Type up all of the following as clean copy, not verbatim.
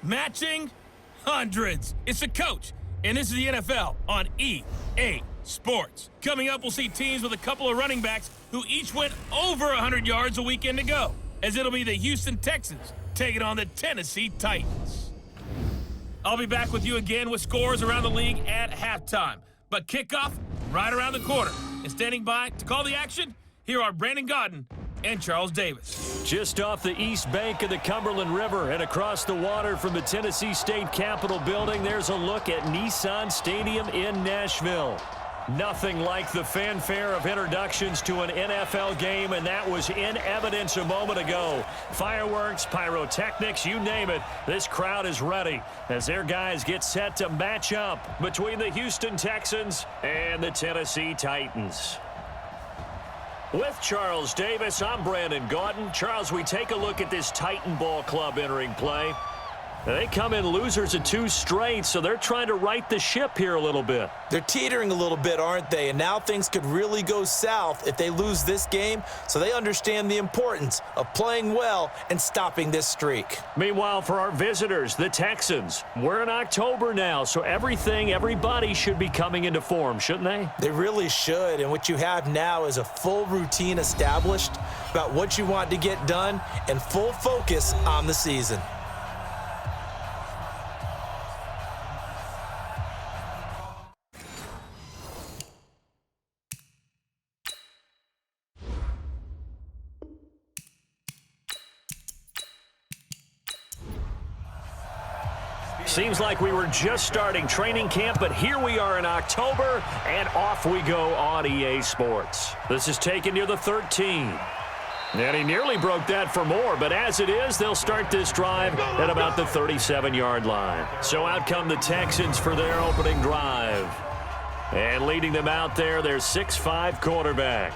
matching hundreds. It's the coach, and this is the NFL on EA Sports. Coming up, we'll see teams with a couple of running backs who each went over 100 yards a weekend ago, as it'll be the Houston Texans taking on the Tennessee Titans. I'll be back with you again with scores around the league at halftime. But kickoff right around the corner. And standing by to call the action, here are Brandon Gaudin and Charles Davis. Just off the east bank of the Cumberland River and across the water from the Tennessee State Capitol building, there's a look at Nissan Stadium in Nashville. Nothing like the fanfare of introductions to an NFL game, and that was in evidence a moment ago. Fireworks, pyrotechnics, you name it. This crowd is ready as their guys get set to match up between the Houston Texans and the Tennessee Titans. With Charles Davis, I'm Brandon Gaudin. Charles, we take a look at this Titan Ball Club entering play. They come in losers of 2 straight, so they're trying to right the ship here a little bit. They're teetering a little bit, aren't they? And now things could really go south if they lose this game, so they understand the importance of playing well and stopping this streak. Meanwhile, for our visitors, the Texans, we're in October now, so everybody should be coming into form, shouldn't they? They really should, and what you have now is a full routine established about what you want to get done and full focus on the season. Seems like we were just starting training camp, but here we are in October, and off we go on EA Sports. This is taken near the 13. And he nearly broke that for more, but as it is, they'll start this drive at about the 37-yard line. So out come the Texans for their opening drive. And leading them out there, their 6'5" quarterback.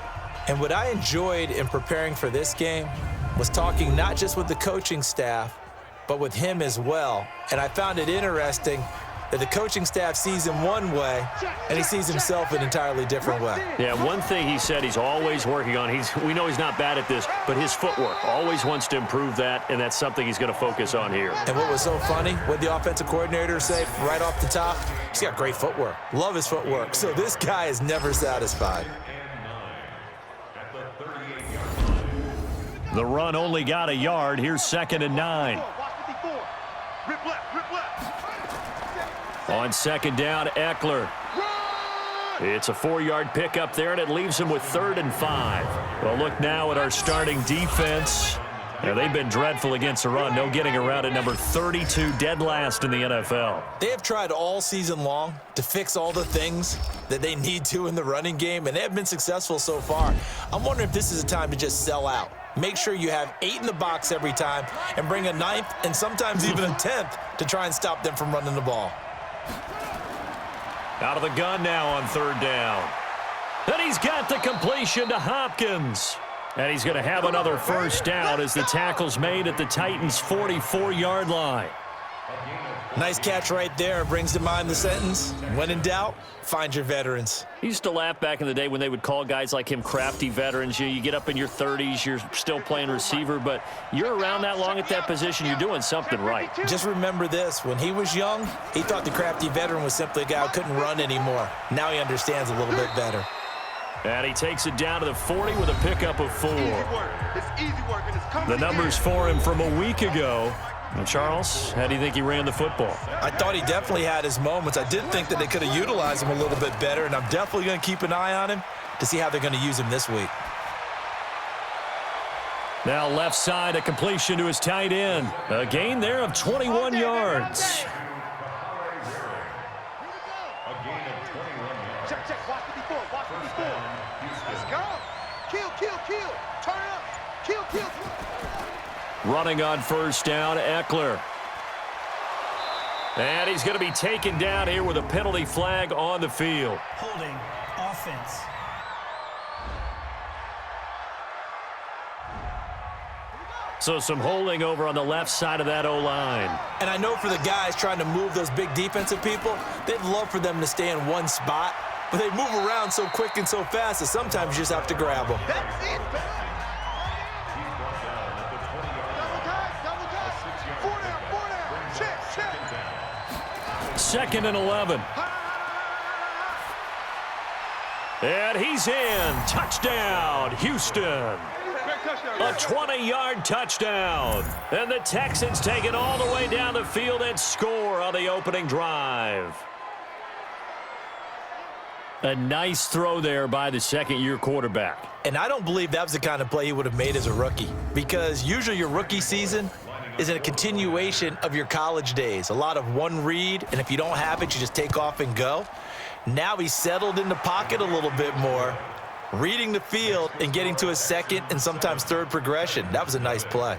And what I enjoyed in preparing for this game was talking not just with the coaching staff, but with him as well. And I found it interesting that the coaching staff sees him one way, and he sees himself an entirely different way. Yeah, one thing he said he's always working on, we know he's not bad at this, but his footwork, always wants to improve that, and that's something he's going to focus on here. And what was so funny, what the offensive coordinator said right off the top, he's got great footwork. Love his footwork. So this guy is never satisfied. The run only got a yard. Here's 2nd and 9. On 2nd down, Eckler. It's a 4-yard pickup there, and it leaves him with 3rd and 5. Well, look now at our starting defense. Yeah, they've been dreadful against the run. No getting around at number 32, dead last in the NFL. They have tried all season long to fix all the things that they need to in the running game, and they have been successful so far. I'm wondering if this is a time to just sell out. Make sure you have 8 in the box every time and bring a 9th and sometimes even a 10th to try and stop them from running the ball. Out of the gun now on 3rd down. And he's got the completion to Hopkins. And he's going to have another first down as the tackle's made at the Titans' 44-yard line. Nice catch right there. Brings to mind the sentence, when in doubt, find your veterans. I used to laugh back in the day when they would call guys like him crafty veterans. You get up in your 30s, you're still playing receiver, but you're around that long at that position, you're doing something right. Just remember this. When he was young, he thought the crafty veteran was simply a guy who couldn't run anymore. Now he understands a little bit better. And he takes it down to the 40 with a pickup of 4. The numbers for him from a week ago. And Charles, how do you think he ran the football? I thought he definitely had his moments. I did think that they could have utilized him a little bit better, and I'm definitely going to keep an eye on him to see how they're going to use him this week. Now left side, a completion to his tight end. A gain there of 21 yards. Running on 1st down, Eckler. And he's going to be taken down here with a penalty flag on the field. Holding offense. So some holding over on the left side of that O-line. And I know for the guys trying to move those big defensive people, they'd love for them to stay in one spot, but they move around so quick and so fast that sometimes you just have to grab them. That's it. Double time. 4 down. Chase. 2nd and 11. And he's in. Touchdown, Houston. A 20-yard touchdown. And the Texans take it all the way down the field and score on the opening drive. A nice throw there by the second-year quarterback. And I don't believe that was the kind of play he would have made as a rookie, because usually your rookie season is in a continuation of your college days. A lot of one read, and if you don't have it, you just take off and go. Now he's settled in the pocket a little bit more, reading the field and getting to his second and sometimes third progression. That was a nice play.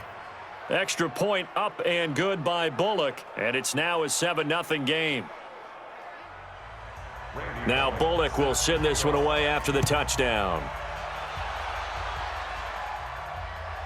Extra point up and good by Bullock, and it's now a 7-0 game. Now Bullock will send this one away after the touchdown.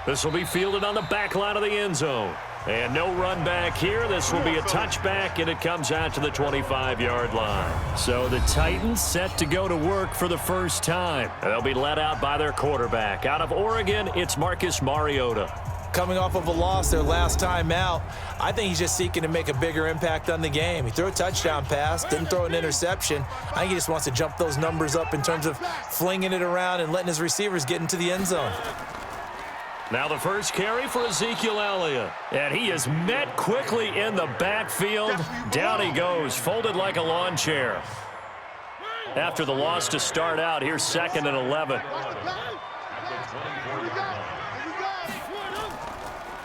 This will be fielded on the back line of the end zone. And no run back here. This will be a touchback, and it comes out to the 25-yard line. So the Titans set to go to work for the first time. They'll be led out by their quarterback. Out of Oregon, it's Marcus Mariota. Coming off of a loss their last time out, I think he's just seeking to make a bigger impact on the game. He threw a touchdown pass, didn't throw an interception. I think he just wants to jump those numbers up in terms of flinging it around and letting his receivers get into the end zone. Now the first carry for Ezekiel Elliott. And he is met quickly in the backfield. Down he goes, folded like a lawn chair. After the loss to start out, here's 2nd and 11.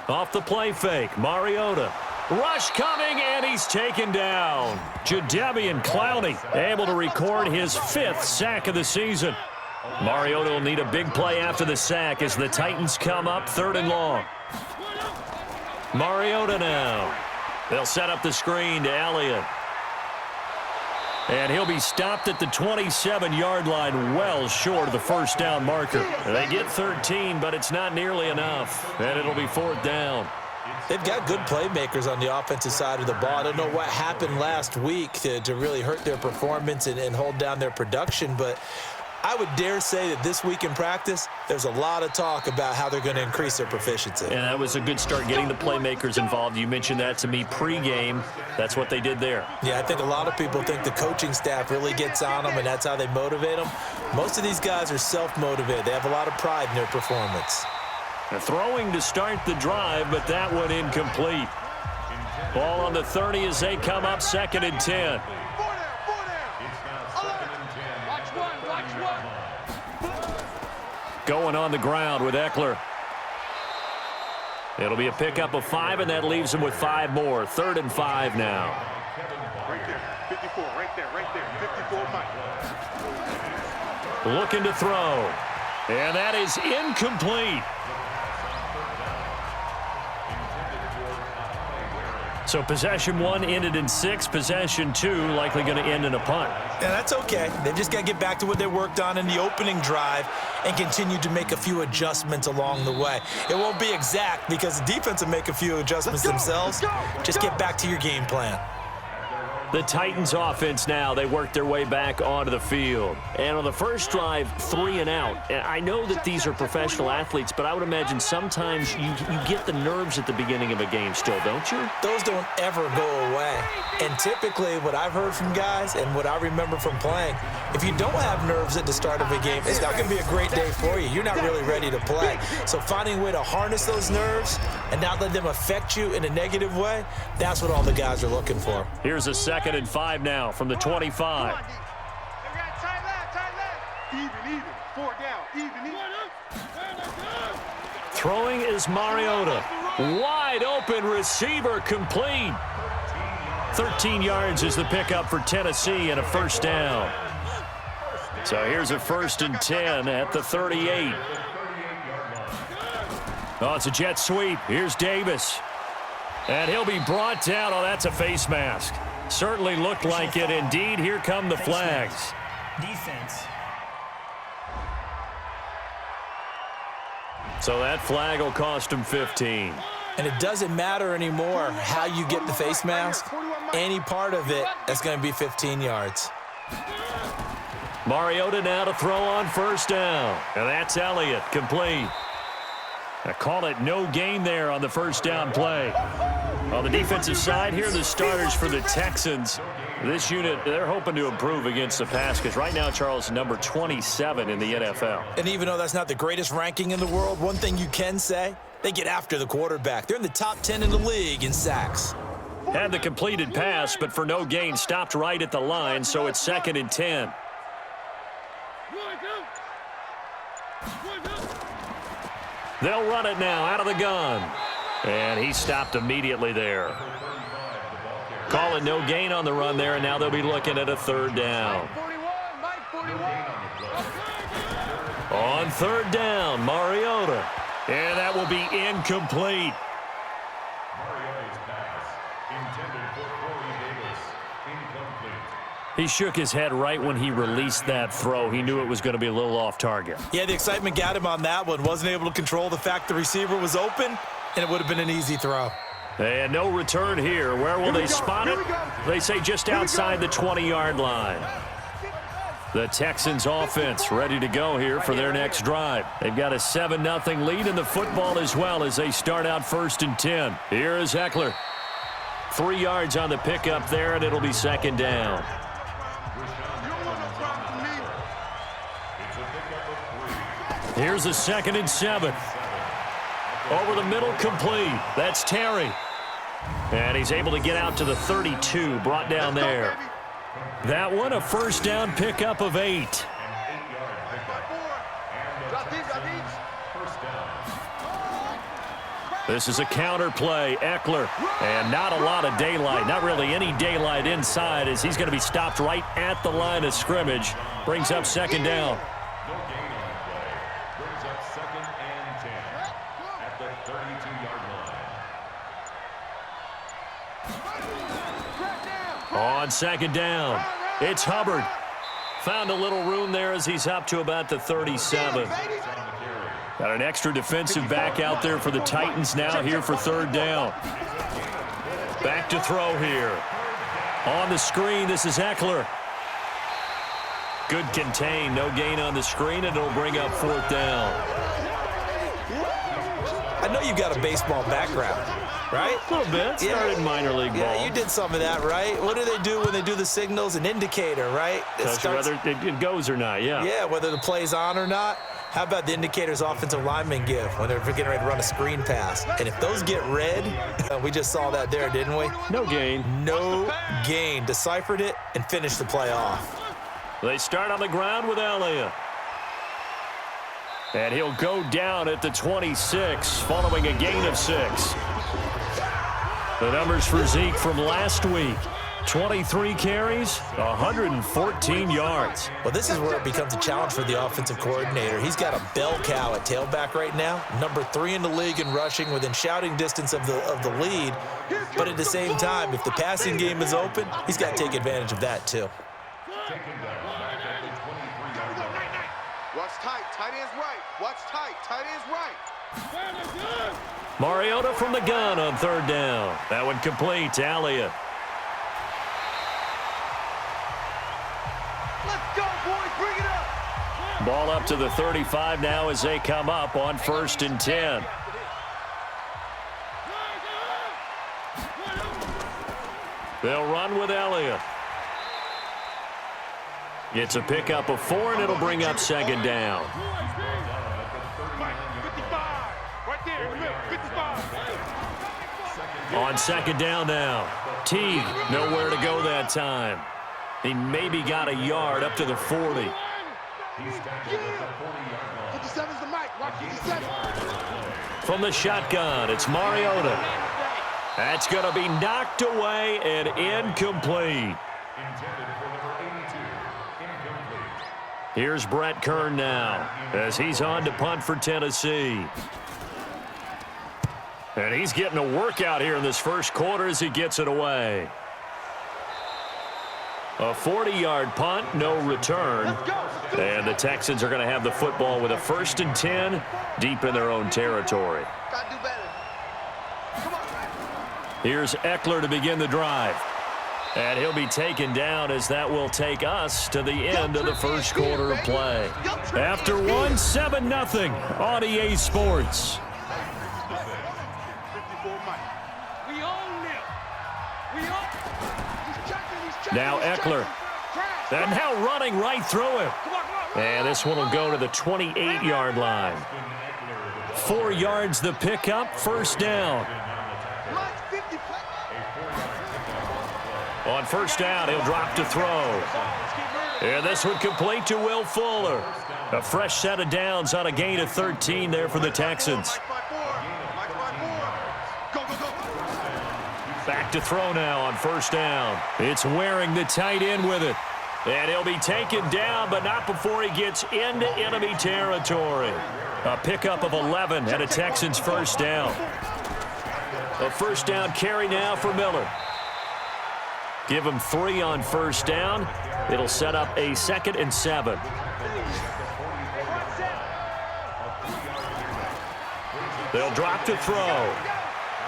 Off the play fake, Mariota. Rush coming, and he's taken down. Jadeveon Clowney able to record his 5th sack of the season. Mariota will need a big play after the sack as the Titans come up 3rd and long. Mariota now. They'll set up the screen to Elliott. And he'll be stopped at the 27-yard line, well short of the first down marker. They get 13, but it's not nearly enough. And it'll be 4th down. They've got good playmakers on the offensive side of the ball. I don't know what happened last week to really hurt their performance and hold down their production, but I would dare say that this week in practice, there's a lot of talk about how they're going to increase their proficiency. And that was a good start getting the playmakers involved. You mentioned that to me pregame. That's what they did there. Yeah, I think a lot of people think the coaching staff really gets on them, and that's how they motivate them. Most of these guys are self-motivated. They have a lot of pride in their performance. Throwing to start the drive, but that one incomplete. Ball on the 30 as they come up 2nd and 10. Going on the ground with Eckler. It'll be a pickup of 5, and that leaves him with 5 more. 3rd and 5 now. Right there, 54, right there, 54, Mike. Looking to throw. And that is incomplete. So possession 1 ended in 6. Possession 2 likely going to end in a punt. Yeah, that's okay. They've just got to get back to what they worked on in the opening drive and continue to make a few adjustments along the way. It won't be exact because the defense will make a few adjustments themselves. Just get back to your game plan. The Titans offense now, they work their way back onto the field. And on the first drive, 3 and out. And I know that these are professional athletes, but I would imagine sometimes you get the nerves at the beginning of a game still, don't you? Those don't ever go away. And typically what I've heard from guys and what I remember from playing, if you don't have nerves at the start of a game, it's not going to be a great day for you. You're not really ready to play. So finding a way to harness those nerves and not let them affect you in a negative way, that's what all the guys are looking for. Here's a 2nd and 5 now from the 25. Even, 4 down, even. Throwing is Mariota. Wide open receiver complete. 13 yards is the pickup for Tennessee and a first down. So here's a 1st and 10 at the 38. Oh, it's a jet sweep. Here's Davis. And he'll be brought down. Oh, that's a face mask. Certainly looked like it. Indeed, here come the flags. Defense. So that flag will cost him 15. And it doesn't matter anymore how you get the face mask. Any part of it, that's going to be 15 yards. Mariota now to throw on first down. And that's Elliott, complete. I call it no gain there on the first down play. On the defensive side here, the starters for the Texans. This unit, they're hoping to improve against the pass because right now, Charles, number 27 in the NFL. And even though that's not the greatest ranking in the world, one thing you can say, they get after the quarterback. They're in the top 10 in the league in sacks. Had the completed pass, but for no gain, stopped right at the line, so it's 2nd and 10. They'll run it now out of the gun. And he stopped immediately there. Calling no gain on the run there, and now they'll be looking at a 3rd down. On 3rd down, Mariota. And that will be incomplete. He shook his head right when he released that throw. He knew it was going to be a little off target. Yeah, the excitement got him on that one. Wasn't able to control the fact the receiver was open, and it would have been an easy throw. And no return here. Where will they spot it? They say just outside the 20-yard line. The Texans offense ready to go here for their next drive. They've got a 7-0 lead in the football as well as they start out 1st and 10. Here is Eckler. 3 yards on the pickup there, and it'll be 2nd down. Here's a 2nd and 7. Over the middle, complete. That's Terry. And he's able to get out to the 32, brought down there. That one, a 1st down pickup of 8. This is a counter play. Eckler. And not a lot of daylight. Not really any daylight inside as he's going to be stopped right at the line of scrimmage. Brings up 2nd down. On 2nd down, it's Hubbard. Found a little room there as he's up to about the 37. Got an extra defensive back out there for the Titans now here for 3rd down. Back to throw here. On the screen, this is Eckler. Good contain, no gain on the screen, and it'll bring up 4th down. I know you got a baseball background, right? A little bit. Started in minor league ball. Yeah, you did some of that, right? What do they do when they do the signals? An indicator, right? Tells you whether it goes or not, yeah. Yeah, whether the play's on or not. How about the indicators offensive linemen give when they're getting ready to run a screen pass? And if those get red, we just saw that there, didn't we? No gain. No gain. Deciphered it and finished the play off. They start on the ground with Elliott. And he'll go down at the 26 following a gain of 6. The numbers for Zeke from last week. 23 carries, 114 yards. Well, this is where it becomes a challenge for the offensive coordinator. He's got a bell cow at tailback right now, number 3 in the league in rushing, within shouting distance of the lead. But at the same time, if the passing game is open, he's got to take advantage of that too. Watch tight, tight end's right. Watch tight, tight end's right. Mariota from the gun on 3rd down. That one complete to Elliott. Let's go, boys, bring it up. Ball up to the 35 now as they come up on 1st and 10. They'll run with Elliott. It's a pickup of 4, and it'll bring up 2nd down. 55, right there in the middle, 55. On 2nd down now. Teague, nowhere to go that time. He maybe got a yard up to the 40. 57's the mic, watch 57. From the shotgun, it's Mariota. That's going to be knocked away and incomplete. Here's Brett Kern now as he's on to punt for Tennessee. And he's getting a workout here in this first quarter as he gets it away. A 40-yard punt, no return. And the Texans are going to have the football with a 1st and 10 deep in their own territory. Gotta do better. Come on. Here's Eckler to begin the drive. And he'll be taken down as that will take us to the end of the first quarter of play. After one, 7-0 on EA Sports. 54 Mike. Now Eckler. And now running right through him. And this one will go to the 28-yard line. 4 yards the pickup, first down. On first down, he'll drop to throw. And this one complete to Will Fuller. A fresh set of downs on a gain of 13 there for the Texans. Back to throw now on first down. It's Waring the tight end with it. And he'll be taken down, but not before he gets into enemy territory. A pickup of 11 and a Texans first down. A first down carry now for Miller. Give him 3 on first down. It'll set up a 2nd and 7. They'll drop to throw.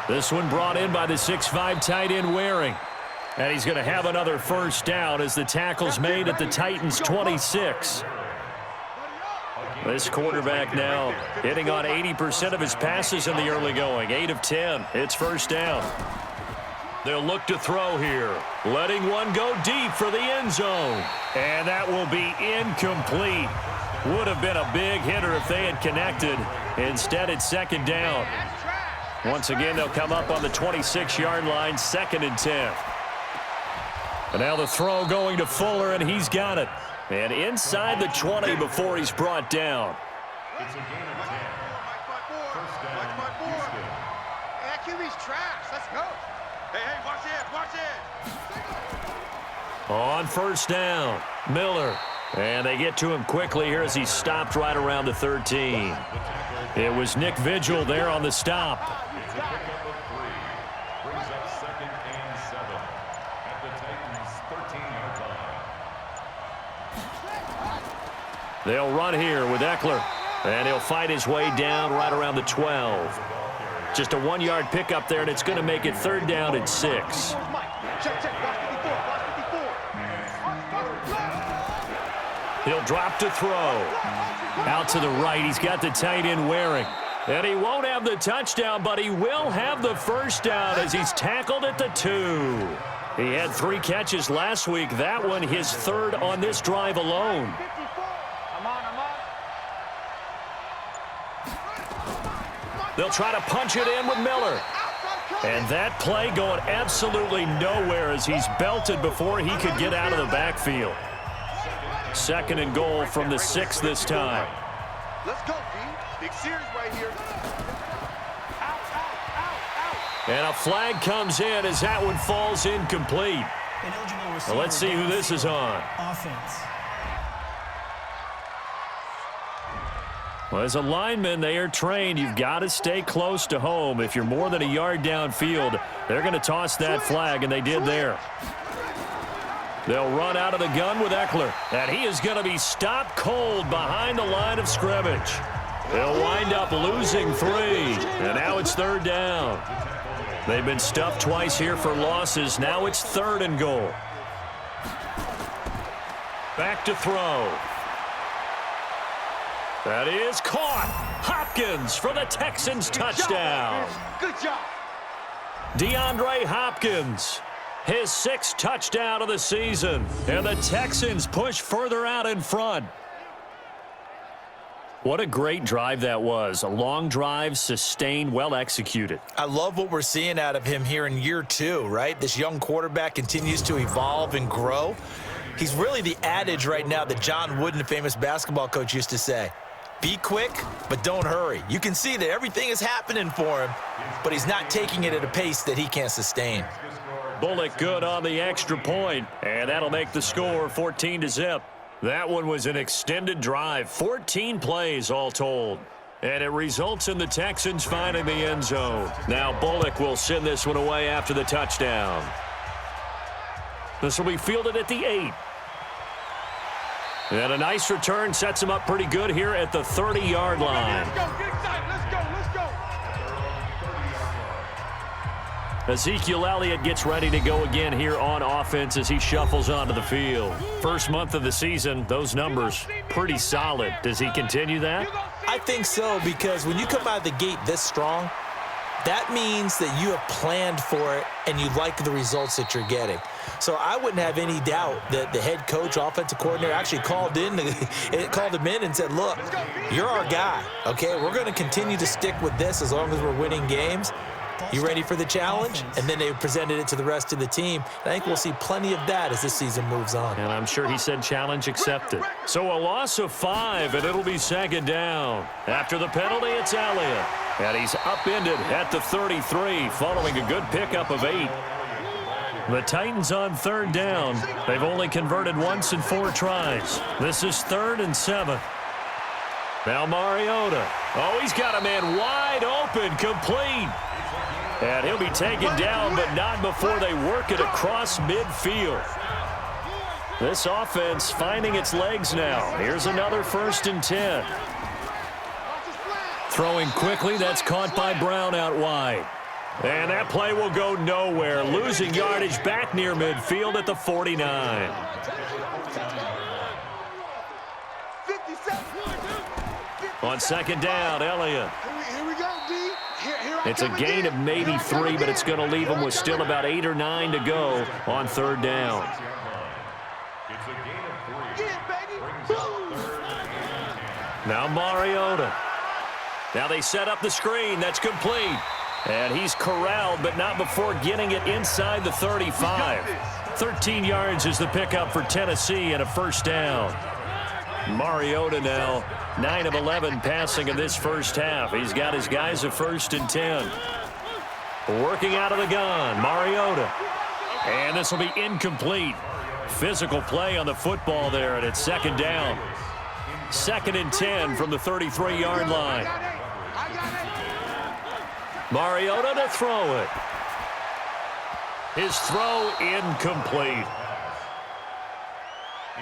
This one brought in by the 6'5" tight end Waring. And he's going to have another first down as the tackle's made at the Titans' 26. This quarterback now hitting on 80% of his passes in the early going. 8 of 10. It's first down. They'll look to throw here. Letting one go deep for the end zone. And that will be incomplete. Would have been a big hitter if they had connected. Instead, it's second down. Once again, they'll come up on the 26-yard line, 2nd and 10. And now the throw going to Fuller, and he's got it. And inside the 20 before he's brought down. It's a gain of 10. That QB's trash. Let's go. Hey, watch it. On first down, Miller. And they get to him quickly here as he stopped right around the 13. It was Nick Vigil there on the stop. It's a pickup of 3. Brings up 2nd and 7 at the Titans' 13-yard line. They'll run here with Eckler. And he'll fight his way down right around the 12. Just a 1-yard pickup there, and it's going to make it 3rd down and 6. He'll drop to throw. Out to the right, he's got the tight end Waring. And he won't have the touchdown, but he will have the first down as he's tackled at the 2. He had 3 catches last week. That one his 3rd on this drive alone. They'll try to punch it in with Miller. And that play going absolutely nowhere as he's belted before he could get out of the backfield. 2nd and goal from the 6 this time. Let's go, D. Big series right here. And a flag comes in as that one falls incomplete. Well, let's see who this is on. Offense. Well, as a lineman, they are trained. You've got to stay close to home. If you're more than a yard downfield, they're going to toss that flag, and they did there. They'll run out of the gun with Eckler, and he is going to be stopped cold behind the line of scrimmage. They'll wind up losing 3, and now it's 3rd down. They've been stuffed twice here for losses. Now it's 3rd and goal. Back to throw. That is caught. Hopkins for the Texans touchdown. Good job. DeAndre Hopkins, his 6th touchdown of the season. And the Texans push further out in front. What a great drive that was. A long drive, sustained, well executed. I love what we're seeing out of him here in year 2, right? This young quarterback continues to evolve and grow. He's really the adage right now that John Wooden, the famous basketball coach, used to say. Be quick, but don't hurry. You can see that everything is happening for him, but he's not taking it at a pace that he can't sustain. Bullock good on the extra point, and that'll make the score 14-0. That one was an extended drive, 14 plays all told. And it results in the Texans finding the end zone. Now Bullock will send this one away after the touchdown. This will be fielded at the 8. And a nice return sets him up pretty good here at the 30-yard line. Let's go, get excited. Let's go. Ezekiel Elliott gets ready to go again here on offense as he shuffles onto the field. First month of the season, those numbers pretty solid. Does he continue that? I think so, because when you come out of the gate this strong, that means that you have planned for it and you like the results that you're getting. So I wouldn't have any doubt that the head coach, offensive coordinator, actually called him in and said, look, you're our guy, okay? We're going to continue to stick with this as long as we're winning games. You ready for the challenge? And then they presented it to the rest of the team. I think we'll see plenty of that as this season moves on. And I'm sure he said challenge accepted. So a loss of 5, and it'll be second down. After the penalty, it's Elliott. And he's upended at the 33 following a good pickup of 8. The Titans on third down. They've only converted once in 4 tries. This is 3rd and 7. Now Mariota. Oh, he's got a man wide open, complete. And he'll be taken down, but not before they work it across midfield. This offense finding its legs now. Here's another 1st and 10. Throwing quickly, that's caught by Brown out wide. And that play will go nowhere. Losing yardage back near midfield at the 49. On second down, Elliott. Here we go, D. It's a gain of maybe 3, but it's going to leave them with still about 8 or 9 to go on third down. It's a gain of 3. Now Mariota. Now they set up the screen. That's complete. And he's corralled, but not before getting it inside the 35. 13 yards is the pickup for Tennessee and a 1st down. Mariota now 9 of 11 passing in this first half. He's got his guys a 1st and 10. Working out of the gun, Mariota. And this will be incomplete. Physical play on the football there, and it's 2nd down. 2nd and 10 from the 33-yard line. Mariota to throw it. His throw incomplete.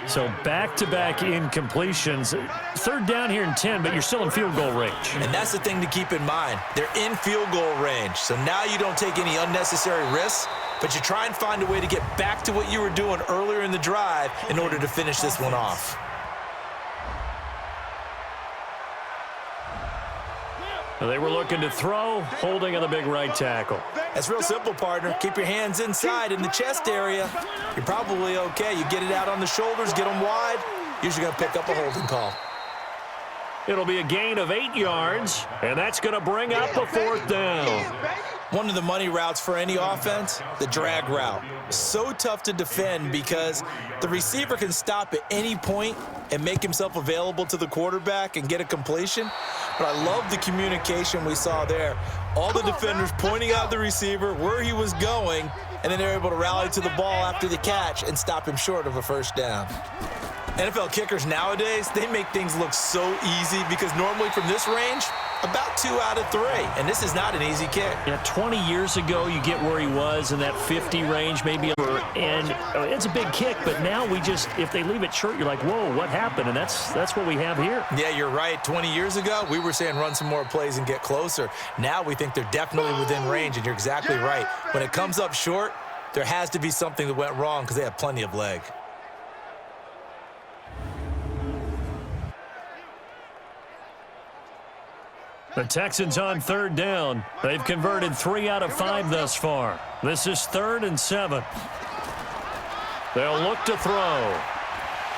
So back-to-back incompletions. 3rd down here and 10, but you're still in field goal range. And that's the thing to keep in mind. They're in field goal range. So now you don't take any unnecessary risks, but you try and find a way to get back to what you were doing earlier in the drive in order to finish this one off. They were looking to throw, holding on the big right tackle. That's real simple, partner. Keep your hands inside in the chest area. You're probably okay. You get it out on the shoulders, get them wide. Usually going to pick up a holding call. It'll be a gain of 8 yards, and that's going to bring up a 4th down. One of the money routes for any offense, the drag route. So tough to defend because the receiver can stop at any point and make himself available to the quarterback and get a completion. But I love the communication we saw there. All the defenders pointing out the receiver, where he was going, and then they're able to rally to the ball after the catch and stop him short of a 1st down. NFL kickers nowadays, they make things look so easy because normally from this range, about 2 out of 3, and this is not an easy kick. Yeah, 20 years ago, you get where he was in that 50 range, maybe, and it's a big kick, but now we just, if they leave it short, you're like, whoa, what happened? And that's what we have here. Yeah, you're right. 20 years ago, we were saying run some more plays and get closer. Now we think they're definitely within range, and you're exactly right. When it comes up short, there has to be something that went wrong because they have plenty of leg. The Texans on 3rd down. They've converted 3 out of 5 thus far. This is 3rd and 7. They'll look to throw.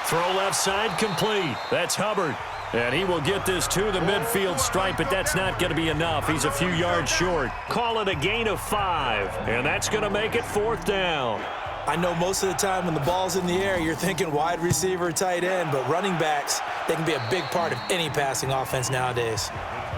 Throw left side complete. That's Hubbard. And he will get this to the midfield stripe, but that's not going to be enough. He's a few yards short. Call it a gain of 5, and that's going to make it 4th down. I know most of the time when the ball's in the air, you're thinking wide receiver, tight end, but running backs, they can be a big part of any passing offense nowadays.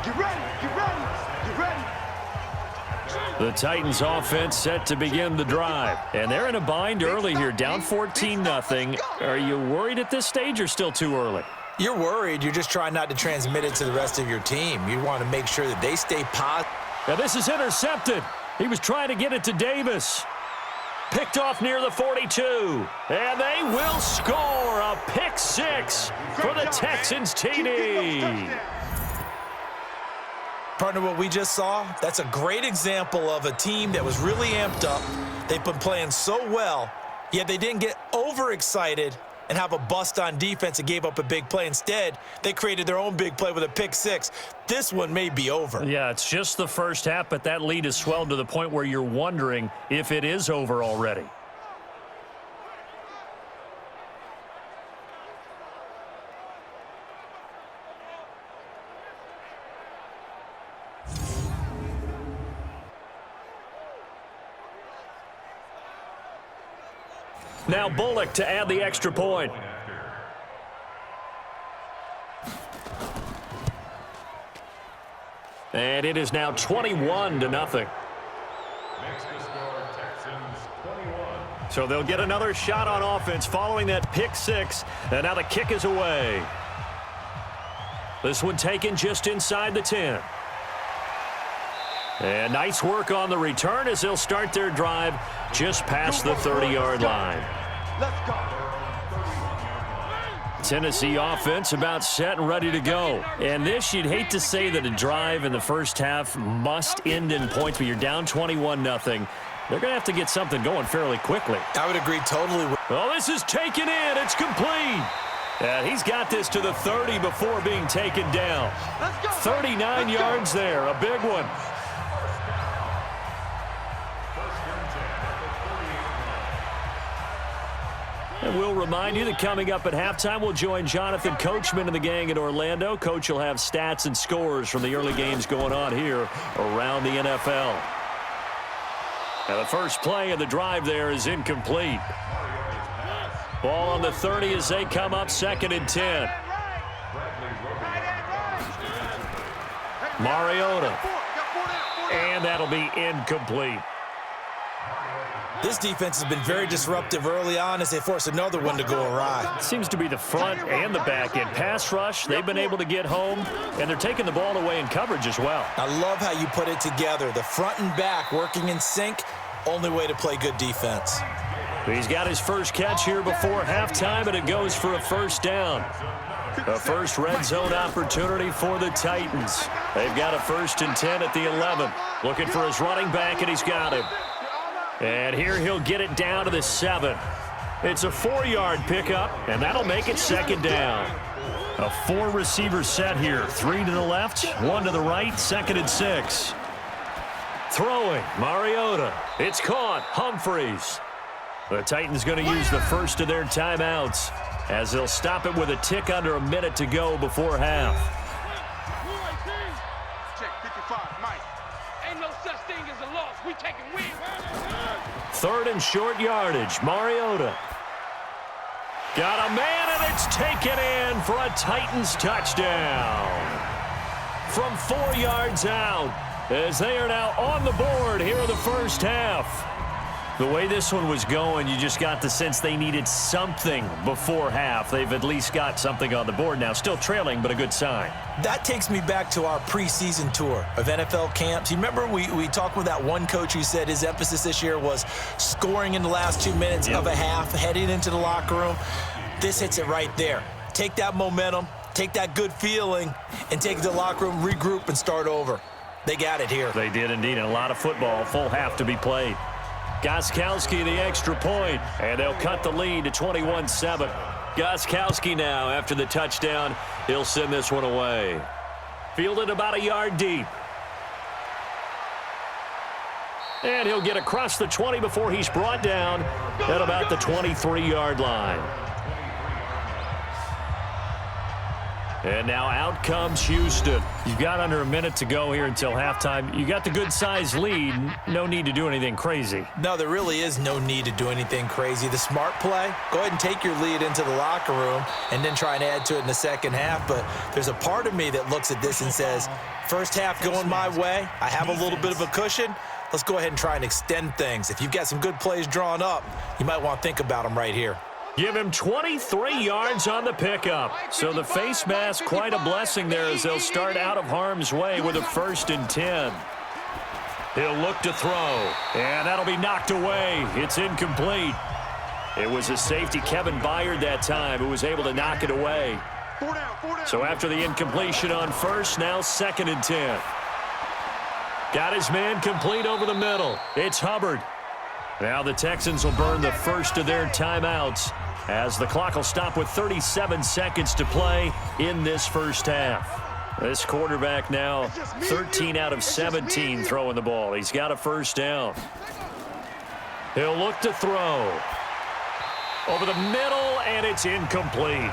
Get ready, get ready, get ready. The Titans offense set to begin the drive. And they're in a bind early here, down 14-0. Are you worried at this stage or still too early? You're worried. You're just trying not to transmit it to the rest of your team. You want to make sure that they stay positive. Now this is intercepted. He was trying to get it to Davis. Picked off near the 42. And they will score a pick 6 for the Texans TD. Partner, what we just saw, that's a great example of a team that was really amped up. They've been playing so well, yet they didn't get overexcited and have a bust on defense and gave up a big play. Instead, they created their own big play with a pick six. This one may be over. Yeah, it's just the first half, but that lead has swelled to the point where you're wondering if it is over already. Now Bullock to add the extra point. And it is now 21-0. Makes the score Texans 21. So they'll get another shot on offense following that pick six. And now the kick is away. This one taken just inside the 10. And nice work on the return as they'll start their drive just past the 30-yard line. Let's go. Tennessee offense about set and ready to go. And this, you'd hate to say that a drive in the first half must end in points, but you're down 21-0. They're going to have to get something going fairly quickly. I would agree totally. Well, this is taken in. It's complete. And he's got this to the 30 before being taken down. 39 yards there, a big one. And we'll remind you that coming up at halftime, we'll join Jonathan Coachman and the gang in Orlando. Coach will have stats and scores from the early games going on here around the NFL. Now the first play of the drive there is incomplete. Ball on the 30 as they come up 2nd and 10. Mariota. And that'll be incomplete. This defense has been very disruptive early on as they force another one to go awry. Seems to be the front and the back end. Pass rush, they've been able to get home, and they're taking the ball away in coverage as well. I love how you put it together. The front and back working in sync, only way to play good defense. He's got his first catch here before halftime, and it goes for a first down. A first red zone opportunity for the Titans. They've got a 1st and 10 at the 11. Looking for his running back, and he's got him. And here he'll get it down to the 7. It's a 4-yard pickup, and that'll make it 2nd down. A 4-receiver set here. 3 to the left, 1 to the right, 2nd and 6. Throwing, Mariota. It's caught, Humphreys. The Titans going to use the first of their timeouts as they'll stop it with a tick under a minute to go before half. Check 55, Mike. Ain't no such thing as a loss. We taking wins. 3rd and short yardage. Mariota. Got a man, and it's taken in for a Titans touchdown. From 4 yards out, as they are now on the board here in the first half. The way this one was going, you just got the sense they needed something before half. They've at least got something on the board now. Still trailing, but a good sign. That takes me back to our preseason tour of NFL camps. You remember we talked with that one coach who said his emphasis this year was scoring in the last 2 minutes of a half, heading into the locker room. This hits it right there. Take that momentum, take that good feeling, and take it to the locker room, regroup, and start over. They got it here. They did indeed, and a lot of football, a full half to be played. Gostkowski the extra point, and they'll cut the lead to 21-7. Gostkowski now, after the touchdown, he'll send this one away. Fielded about a yard deep. And he'll get across the 20 before he's brought down at about the 23-yard line. And now out comes Houston. You've got under a minute to go here until halftime. You got the good-sized lead. No need to do anything crazy. No, there really is no need to do anything crazy. The smart play, go ahead and take your lead into the locker room and then try and add to it in the second half. But there's a part of me that looks at this and says, first half going my way, I have a little bit of a cushion. Let's go ahead and try and extend things. If you've got some good plays drawn up, you might want to think about them right here. Give him 23 yards on the pickup. So the face mask, quite a blessing there as they'll start out of harm's way with a 1st and 10. He'll look to throw, and that'll be knocked away. It's incomplete. It was a safety, Kevin Byard, that time, who was able to knock it away. So after the incompletion on 1st, now 2nd and 10. Got his man complete over the middle. It's Hubbard. Now the Texans will burn the first of their timeouts as the clock will stop with 37 seconds to play in this first half. This quarterback now 13 out of 17 throwing the ball. He's got a first down. He'll look to throw. Over the middle, and it's incomplete.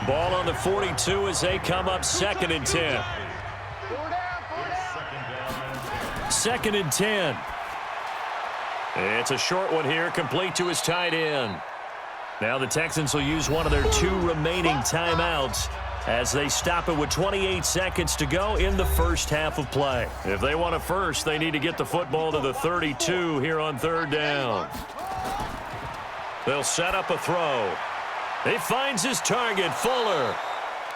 Ball on the 42 as they come up 2nd and 10. 2nd and 10. It's a short one here, complete to his tight end. Now the Texans will use one of their 2 remaining timeouts as they stop it with 28 seconds to go in the first half of play. If they want a first, they need to get the football to the 32 here on 3rd down. They'll set up a throw. He finds his target, Fuller.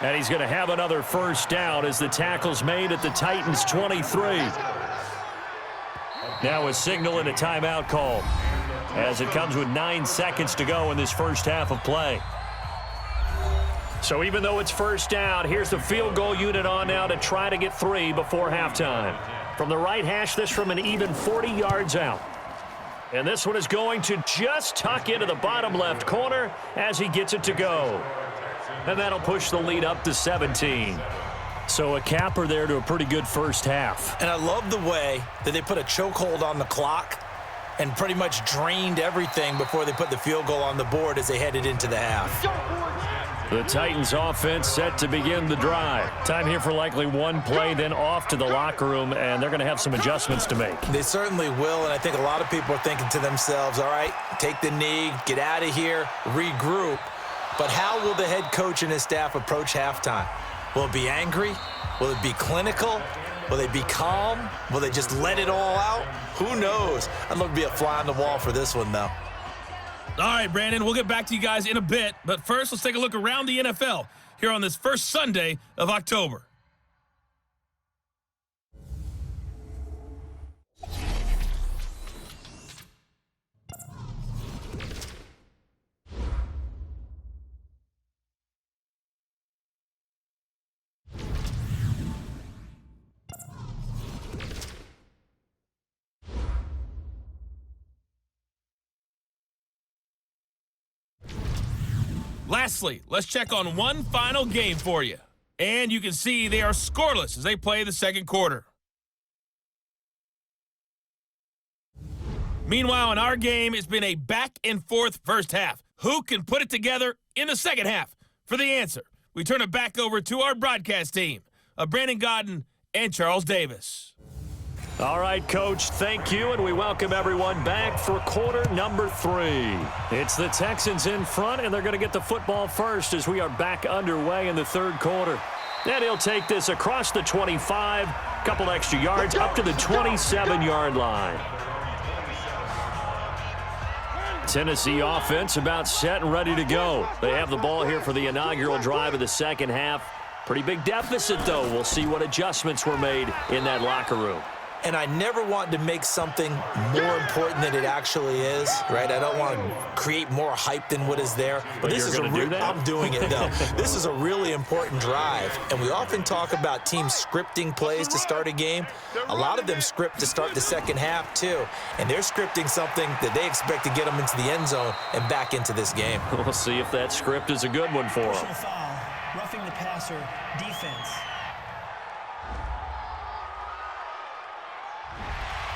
And he's going to have another first down as the tackle's made at the Titans' 23. Now a signal and a timeout call as it comes with 9 seconds to go in this first half of play. So even though it's first down, here's the field goal unit on now to try to get 3 before halftime. From the right hash, this from an even 40 yards out. And this one is going to just tuck into the bottom left corner as he gets it to go. And that'll push the lead up to 17. So a capper there to a pretty good first half. And I love the way that they put a chokehold on the clock and pretty much drained everything before they put the field goal on the board as they headed into the half. The Titans offense set to begin the drive. Time here for likely one play, then off to the locker room, and they're going to have some adjustments to make. They certainly will, and I think a lot of people are thinking to themselves, all right, take the knee, get out of here, regroup. But how will the head coach and his staff approach halftime? Will it be angry? Will it be clinical? Will they be calm? Will they just let it all out? Who knows? I'd love to be a fly on the wall for this one, though. All right, Brandon, we'll get back to you guys in a bit. But first, let's take a look around the NFL here on this first Sunday of October. Lastly, let's check on one final game for you. And you can see they are scoreless as they play the second quarter. Meanwhile, in our game, it's been a back-and-forth first half. Who can put it together in the second half? For the answer, we turn it back over to our broadcast team of Brandon Godden and Charles Davis. All right, Coach, thank you, and we welcome everyone back for quarter number 3. It's the Texans in front, and they're going to get the football first as we are back underway in the third quarter. And he'll take this across the 25, couple extra yards, up to the 27-yard line. Tennessee offense about set and ready to go. They have the ball here for the inaugural drive of the second half. Pretty big deficit, though. We'll see what adjustments were made in that locker room. And I never want to make something more important than it actually is, right? I don't want to create more hype than what is there. But this is I'm doing it, though. This is a really important drive. And we often talk about teams scripting plays to start a game. A lot of them script to start the second half, too. And they're scripting something that they expect to get them into the end zone and back into this game. We'll see if that script is a good one for them. Personal foul, roughing the passer, defense.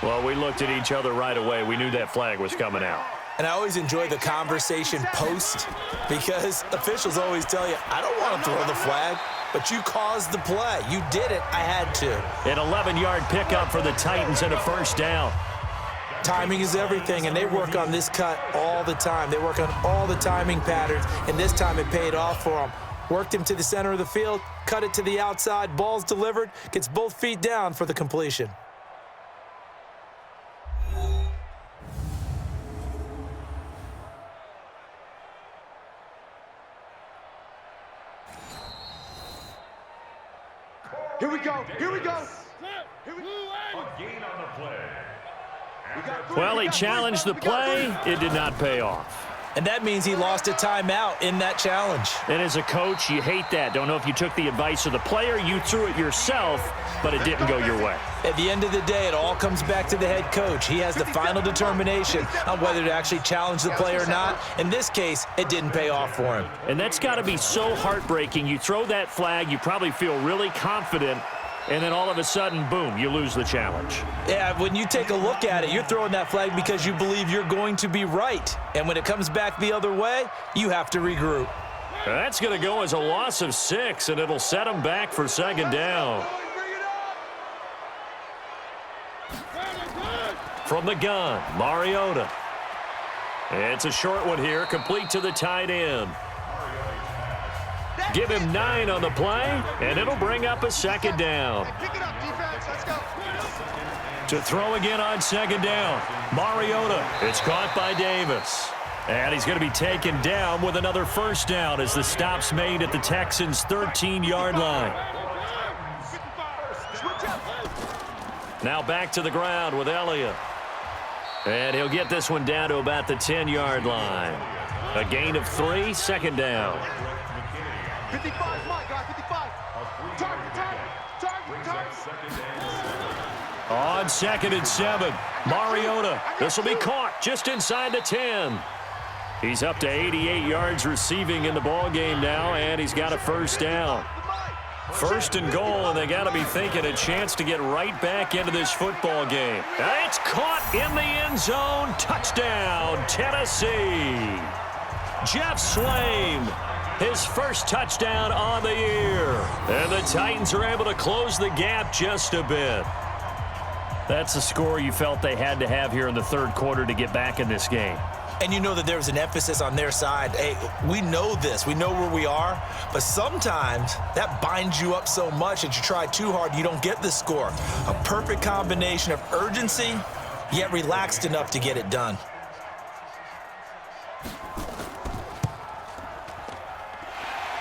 Well, we looked at each other right away. We knew that flag was coming out. And I always enjoy the conversation post because officials always tell you, I don't want to throw the flag, but you caused the play. You did it. I had to. An 11-yard pickup for the Titans and a first down. Timing is everything, and they work on this cut all the time. They work on all the timing patterns, and this time it paid off for them. Worked him to the center of the field, cut it to the outside, ball's delivered, gets both feet down for the completion. Here we go. Here we go. A gain on the play. Well, he challenged the play. It did not pay off. And that means he lost a timeout in that challenge. And as a coach, you hate that. Don't know if you took the advice of the player, you threw it yourself, but it didn't go your way. At the end of the day, it all comes back to the head coach. He has the final determination on whether to actually challenge the play or not. In this case, it didn't pay off for him. And that's got to be so heartbreaking. You throw that flag, you probably feel really confident, and then all of a sudden, boom, you lose the challenge. Yeah, when you take a look at it, you're throwing that flag because you believe you're going to be right. And when it comes back the other way, you have to regroup. That's going to go as a loss of 6, and it'll set them back for second down. From the gun, Mariota. It's a short one here, complete to the tight end. Give him 9 on the play, and it'll bring up a second down. Pick it up, defense. Let's go. To throw again on second down, Mariota. It's caught by Davis. And he's going to be taken down with another first down as the stop's made at the Texans' 13-yard line. Now back to the ground with Elliott. And he'll get this one down to about the 10-yard line. A gain of 3, second down. 55, Mike, guy, 55. Target. On 2nd and 7, Mariota. This will be caught just inside the 10. He's up to 88 yards receiving in the ball game now, and he's got a first down. First and goal, and they got to be thinking a chance to get right back into this football game. It's caught in the end zone. Touchdown, Tennessee. Jeff Swaim, his first touchdown on the year. And the Titans are able to close the gap just a bit. That's the score you felt they had to have here in the third quarter to get back in this game. And you know that there was an emphasis on their side. Hey, we know this. We know where we are. But sometimes that binds you up so much that you try too hard, you don't get the score. A perfect combination of urgency, yet relaxed enough to get it done.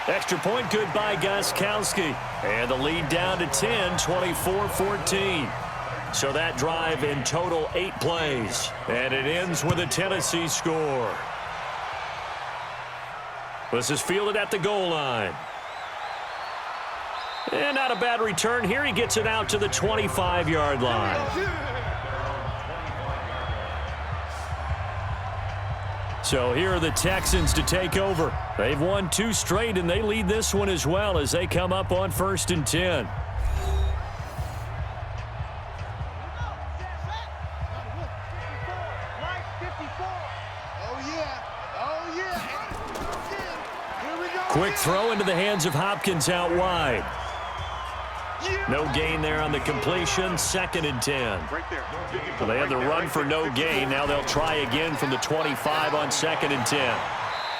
Extra point good by Gostkowski. And the lead down to 10, 24-14. So that drive in total 8 plays. And it ends with a Tennessee score. This is fielded at the goal line. And not a bad return here. He gets it out to the 25-yard line. So here are the Texans to take over. They've won 2 straight, and they lead this one as well as they come up on 1st and 10. Quick throw into the hands of Hopkins out wide. No gain there on the completion. 2nd and 10. So they had the run for no gain. Now they'll try again from the 25 on 2nd and 10.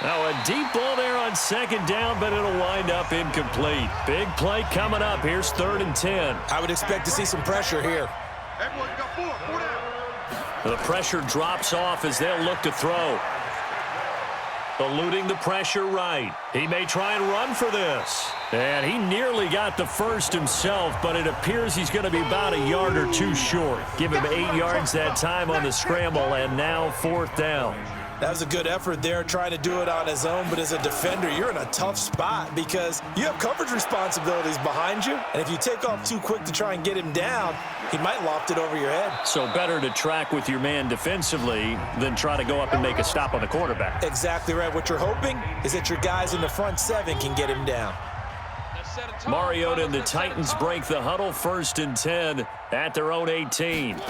Now a deep ball there on 2nd down, but it'll wind up incomplete. Big play coming up. Here's 3rd and 10. I would expect to see some pressure here. Everyone got 4 down. The pressure drops off as they'll look to throw. Eluding the pressure right. He may try and run for this. And he nearly got the first himself, but it appears he's going to be about a yard or 2 short. Give him 8 yards that time on the scramble, and now 4th down. That was a good effort there, trying to do it on his own, but as a defender, you're in a tough spot because you have coverage responsibilities behind you, and if you take off too quick to try and get him down, he might loft it over your head. So better to track with your man defensively than try to go up and make a stop on the quarterback. Exactly right. What you're hoping is that your guys in the front 7 can get him down. Mariota and the Titans break the huddle. 1st and 10 at their own 18.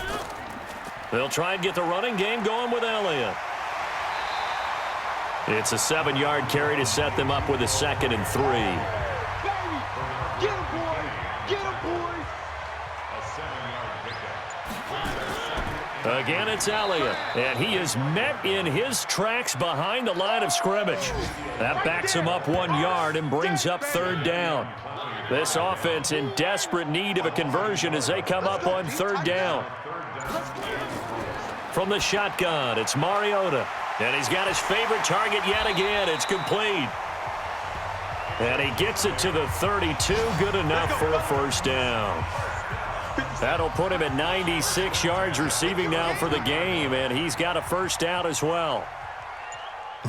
They'll try and get the running game going with Elliott. It's a 7-yard carry to set them up with a 2nd and 3. Get him, boys! Get him, boys! Again, it's Elliott, and he is met in his tracks behind the line of scrimmage. That backs him up 1 yard and brings up 3rd down. This offense in desperate need of a conversion as they come up on 3rd down. From the shotgun, it's Mariota. And he's got his favorite target yet again. It's complete. And he gets it to the 32. Good enough for a first down. That'll put him at 96 yards receiving now for the game. And he's got a first down as well.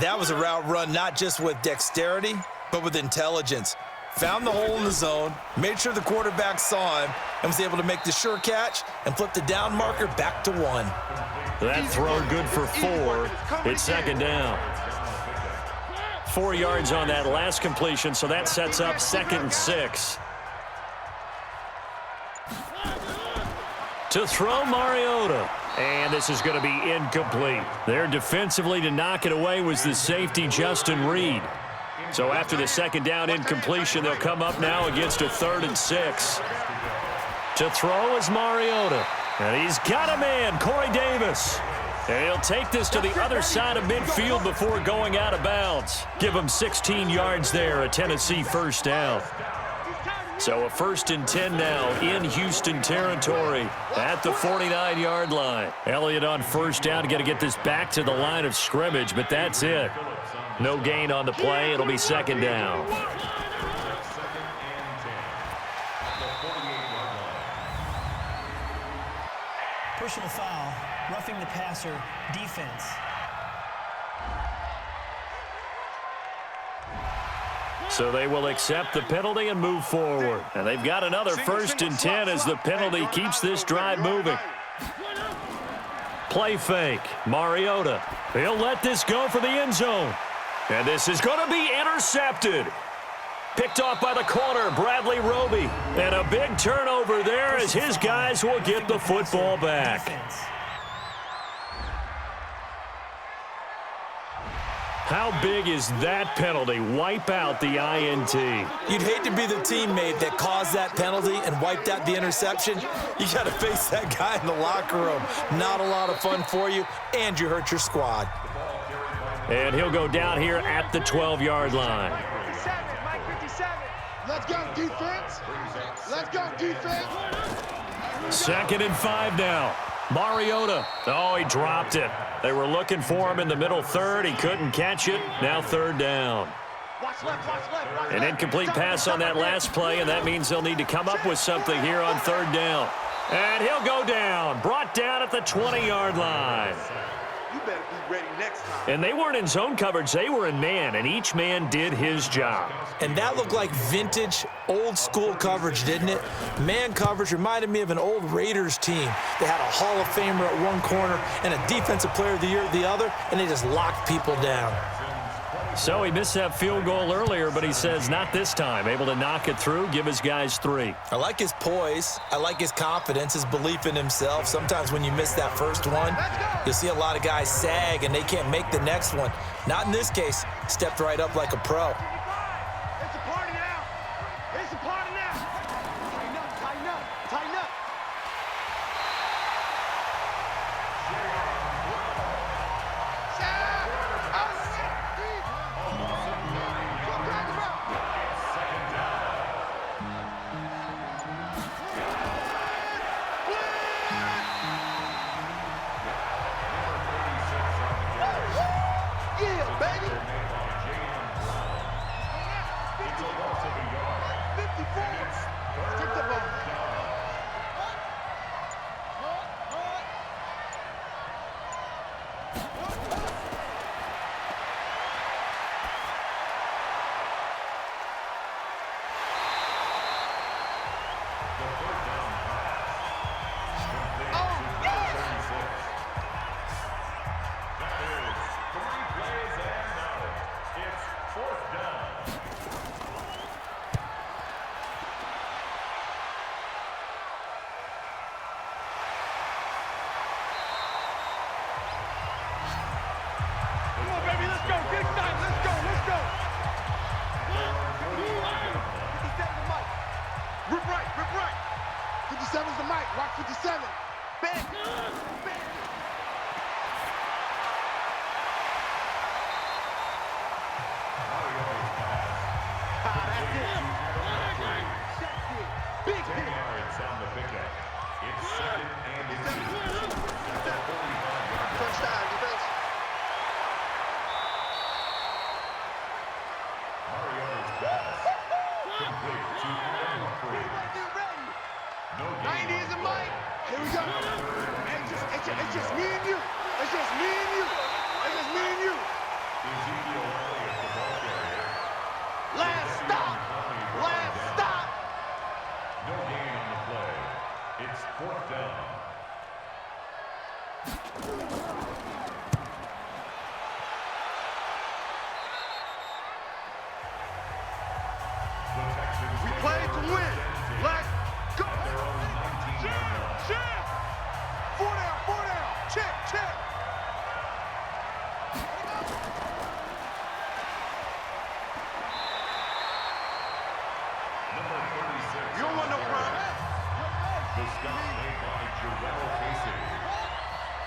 That was a route run not just with dexterity, but with intelligence. Found the hole in the zone, made sure the quarterback saw him, and was able to make the sure catch and flip the down marker back to 1. That throw good for 4. It's second down. 4 yards on that last completion, so that sets up 2nd and 6. To throw, Mariota. And this is going to be incomplete. There defensively to knock it away was the safety, Justin Reed. So after the second down incompletion, they'll come up now against a 3rd and 6. To throw is Mariota. And he's got a man, Corey Davis. And he'll take this to the other side of midfield before going out of bounds. Give him 16 yards there, a Tennessee first down. So a 1st and 10 now in Houston territory at the 49-yard line. Elliott on first down, got to get this back to the line of scrimmage, but that's it. No gain on the play. It'll be second down. Personal foul, roughing the passer, defense. So they will accept the penalty and move forward. And they've got another 1st and 10 as the penalty keeps this drive moving. Play fake. Mariota. He'll let this go for the end zone. And this is going to be intercepted. Picked off by the corner, Bradley Roby. And a big turnover there as his guys will get the football back. How big is that penalty? Wipe out the INT. You'd hate to be the teammate that caused that penalty and wiped out the interception. You got to face that guy in the locker room. Not a lot of fun for you, and you hurt your squad. And he'll go down here at the 12-yard line. 57, Mike 57. Let's go, defense. Let's go, defense. 2nd and 5 now. Mariota. Oh, he dropped it. They were looking for him in the middle 3rd. He couldn't catch it. Now 3rd down. Watch left, watch left, watch An left. incomplete pass on that last play, and that means they'll need to come up with something here on 3rd down. And he'll go down. Brought down at the 20-yard line. You better be ready next time. And they weren't in zone coverage. They were in man, and each man did his job. And that looked like vintage, old-school coverage, didn't it? Man coverage reminded me of an old Raiders team. They had a Hall of Famer at one corner and a Defensive Player of the Year at the other, and they just locked people down. So he missed that field goal earlier, but he says not this time. Able to knock it through, give his guys 3. I like his poise. I like his confidence, his belief in himself. Sometimes when you miss that first one, you'll see a lot of guys sag and they can't make the next one. Not in this case. Stepped right up like a pro. It's a party now. It's a party now. Tighten up, tighten up, tighten up. We play to win. Let's go. Check. 4 down, 4 down. Check, check. Number 36. You don't want no crime. The stop made by Jarrell Casey.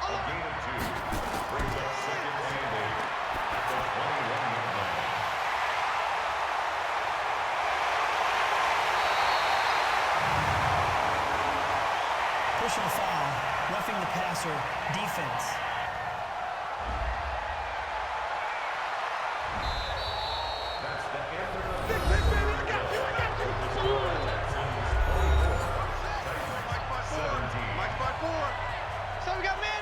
A gain of 2 brings up second and 8 at the 21-yard line. Personal foul, roughing the passer, defense. That's the end of the Mike's by 4. So we got man.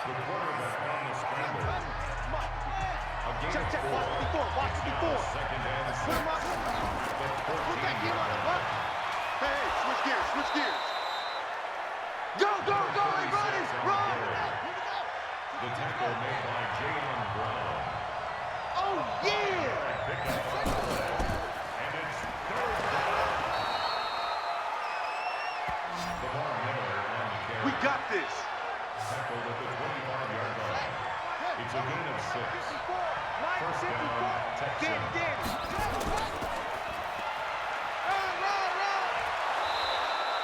The quarterback on the scramble. A gain Check, of check. 4. Watch it before. Second and Put him 6. up. The Put that kid on 14-yard the line. butt. Hey, switch gears. Go, everybody, run. The tackle made by Jalen Brown. Oh, yeah. Picked up on the play. And it's third down. Lamar Miller on the carry. We got this. Tackled at the 25-yard line. It's a gain of 6. First down, Texans.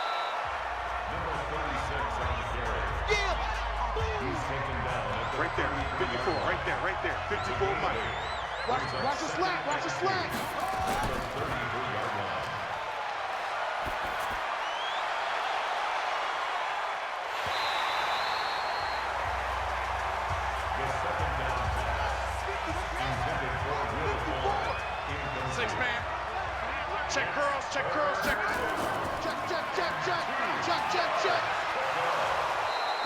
Number 36 on the carry. He's taken down at the Right there, 54, right there. 54, Mike. Watch the slack. At the 33-yard line. The second down pass intended for Will Fuller. Incomplete. 6 man. Check curls. Check.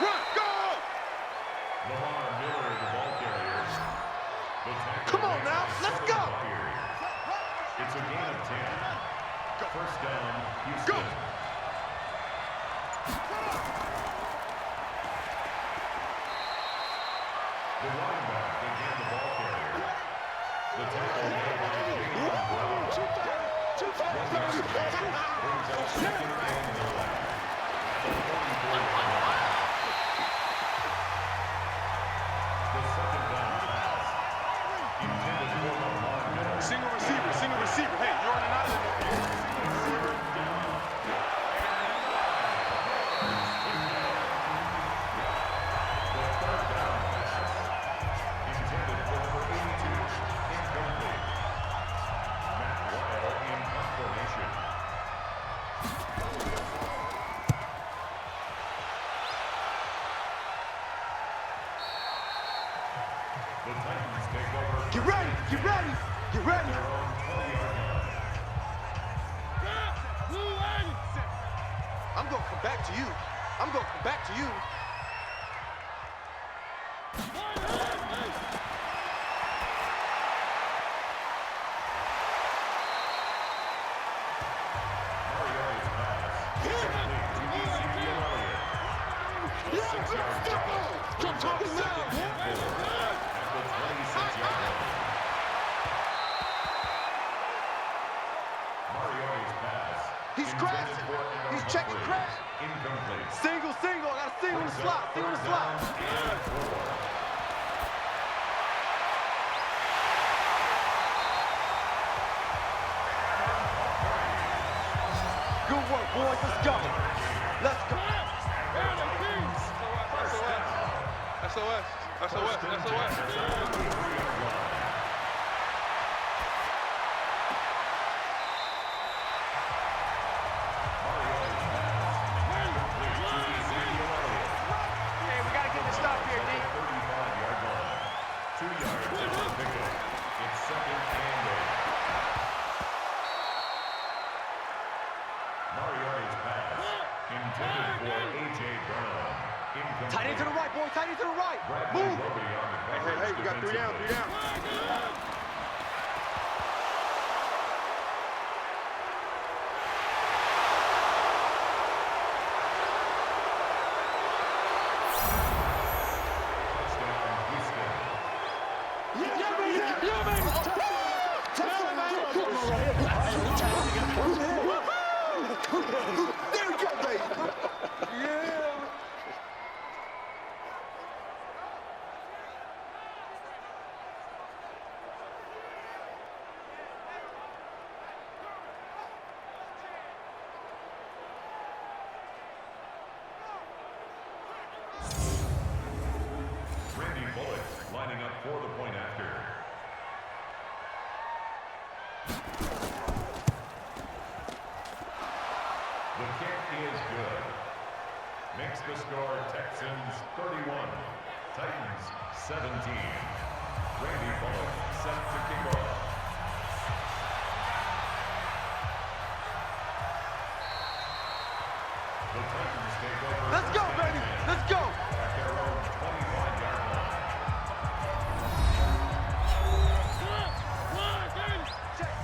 Run, go. Lamar Miller, the ball carrier. The tackle Come on made now, by let's Sutton go. Here. It's a gain of 10. First down, Houston. Go. The running back became the ball carrier. The tackle made by Jalen Brown. Brings up second and 9. The 44-yard line. The second down pass intended for Lamar Miller. Single receiver. Hey, you're on an island. The third down pass intended for number 82. Incomplete. Matt Wile in punt formation. The Titans take over. Get ready. Their own 20-yard line. I'm gonna come back to you. Mariota's pass. Complete to Ezekiel Elliott. The 6-yard pickup brings up second and 4 at the 26-yard line. Mariota's pass. He's intended crashing. for Aaron He's checking Humphrey. crash. Incomplete. Single. I got a single in the slot. Third down and 4. Good work, boys. Let's go. SOS. Hey, we got to get the stop here, D. 35-yard line. 2 yards after the pickup. It's second and 8. Mariota's pass intended for A.J. Brown. Incomplete. Tight end to the right, boy. Tight end to the right. Bradley Move. Roby on the coverage Hey, we got 3 down. defensively. There you go, baby. Yeah. Randy Bullock lining up for the point after. The kick is good. Makes the score Texans 31, Titans 17. Randy Bullock set to kick off. The Titans take over. Let's go, baby. Let's go. At their own 25-yard line.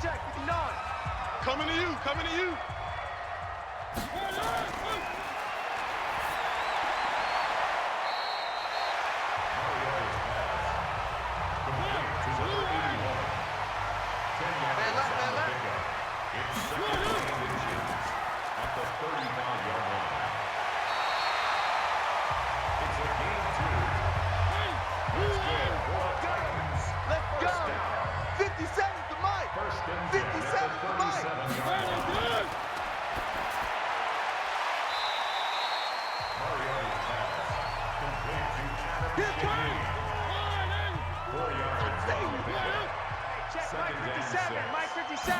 Check, 59. Coming to you, coming to you. Mike 57.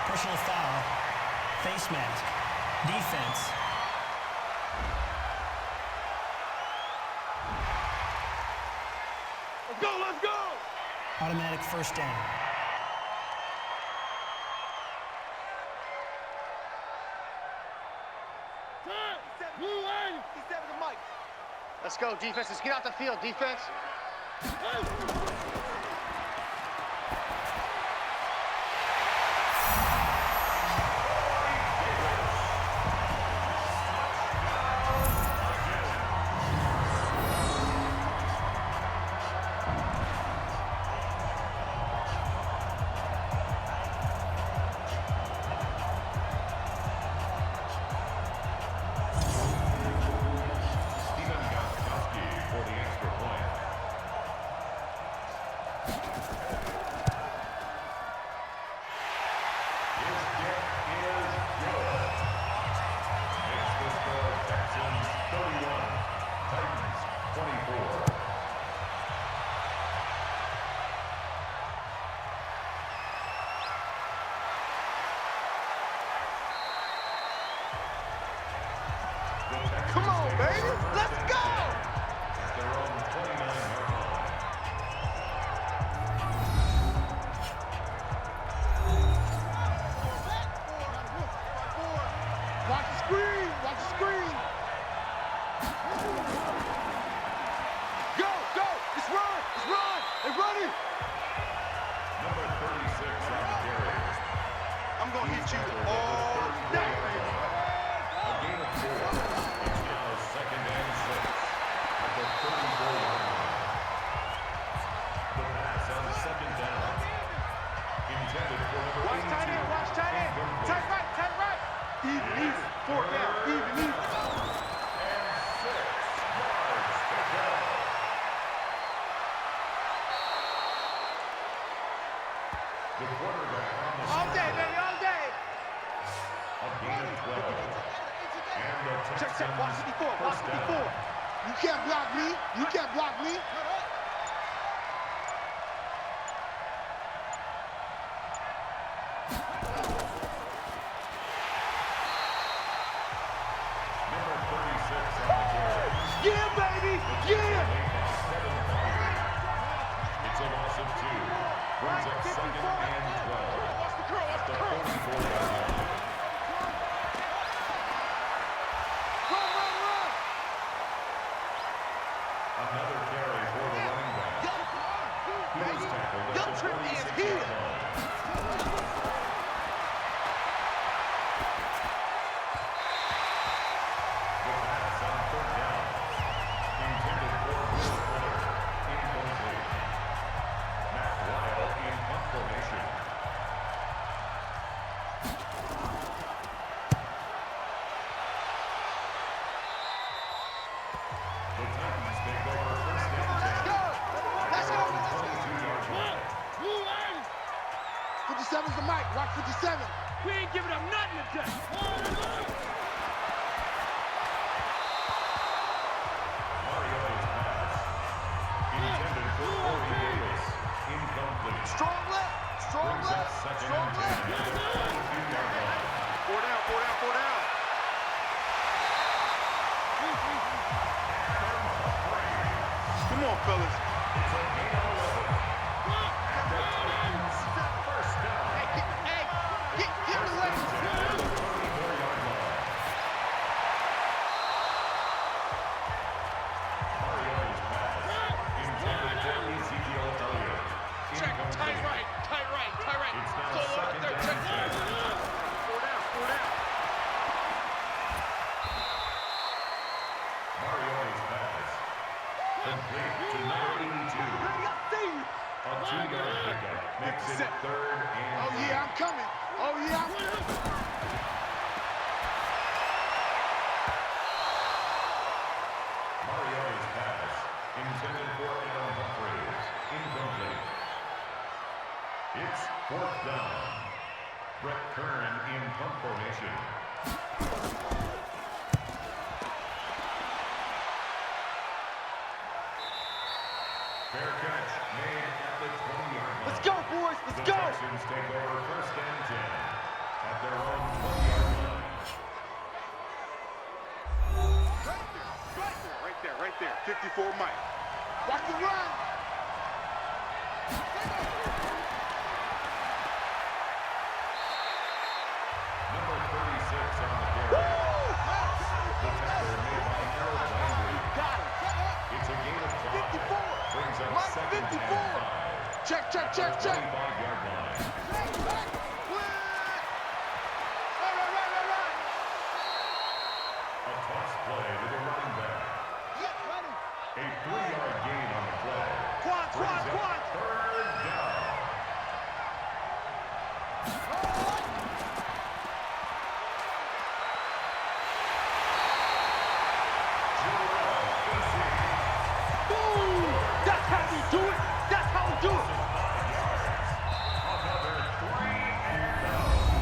Personal foul, face mask, defense. Let's go. Automatic first down. Let's go, defense. Let's get out the field, defense. Come on, baby. Let's go. Their own 29-yard line. Watch the screen. Watch the screen. Go. Let's run. They're running. Number 36 on the carry. I'm going to hit you all day. A gain of 4. It's now 2nd and 6 at the 34-yard line. The pass on 2nd down. Intended for number 82. Watch tight end. Incomplete. Tight right. Even even. 4 down. Even even. And 6 yards to go. The quarterback on the All day, snap. baby, all day. A gain of 12. And the Check. Texans Watch 54. Watch first 54. down. You can't block me. You can't block me. Number 36 on the carry. Yeah, baby. Yeah. It's a loss of 2. Brings up 2nd and 12. At the 44-yard line. Run. Another carry for the running back. He was tackled at the Trip is 46-yard here. line. The pass on 3rd down. Intended We ain't giving up nothing today. Mariota's pass. Intended for Corey Davis. Incomplete. Strong left. Strong Brings up left. second Strong and 10 left. at the 22-yard line. Four down, four down, four down. Come on, fellas. It's a gain of 11. And the Texans first down. Get away. At the 24-yard line. Mariota's pass. Intended for Ezekiel Elliott. Check, Incomplete. tight right, tight right, tight right. It's now Solo second right there, down check. and 10. Four down, four down. Mariota's pass. Complete to number 82. A 2-yard pickup makes it third and Oh, yeah, I'm coming. Oh, yeah, I'm Mariota's pass. Intended for Adam Humphries. Incomplete. It's fourth down. Brett Kern in punt formation. Fair catch made at the 20-yard line. Let's go, boys. Let's The go. Texans take over first and 10 at their own 20-yard line. Right there. 54 Mike. Watch the run. Number 36 on the carry. The tackle made by Harold Landry. Got him. It's a gain of 5. 54. Brings up Mike, second 54. and 5. Check. At the 25-yard line. A toss play to the running back. A 3-yard gain on the play. Brings up third down. That's how we do it. That's how we do it. Another 3 and out.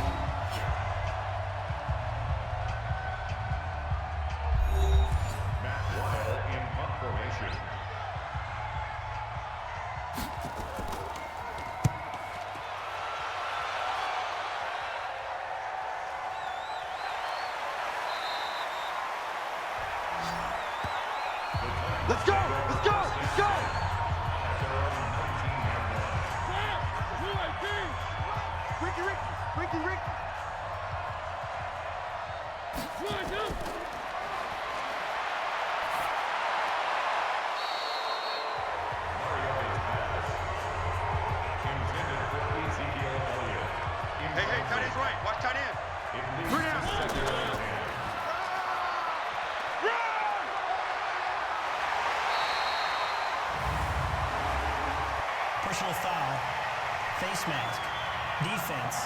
Matt Weil in punt formation. Let's go. Let's go. Let's go. At their own 19-yard line. Ricky. Mariota's pass. Intended for Ezekiel Elliott. Hey, tight end's right. Watch tight end. It leads to second and 10. Personal foul. Face mask. Defense.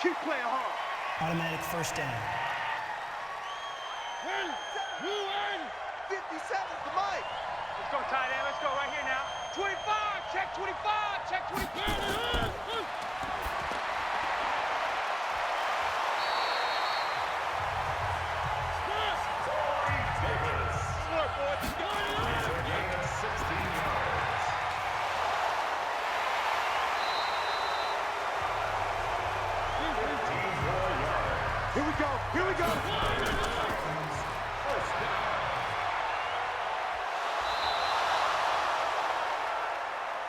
Keep playing hard. Automatic first down. 57's the Mike. Let's go, tight end. Let's go right here now. 25. Check 25. Check 25. Corey Davis. Smart, boy. It's a gain of 16 yards. Here we go. First down.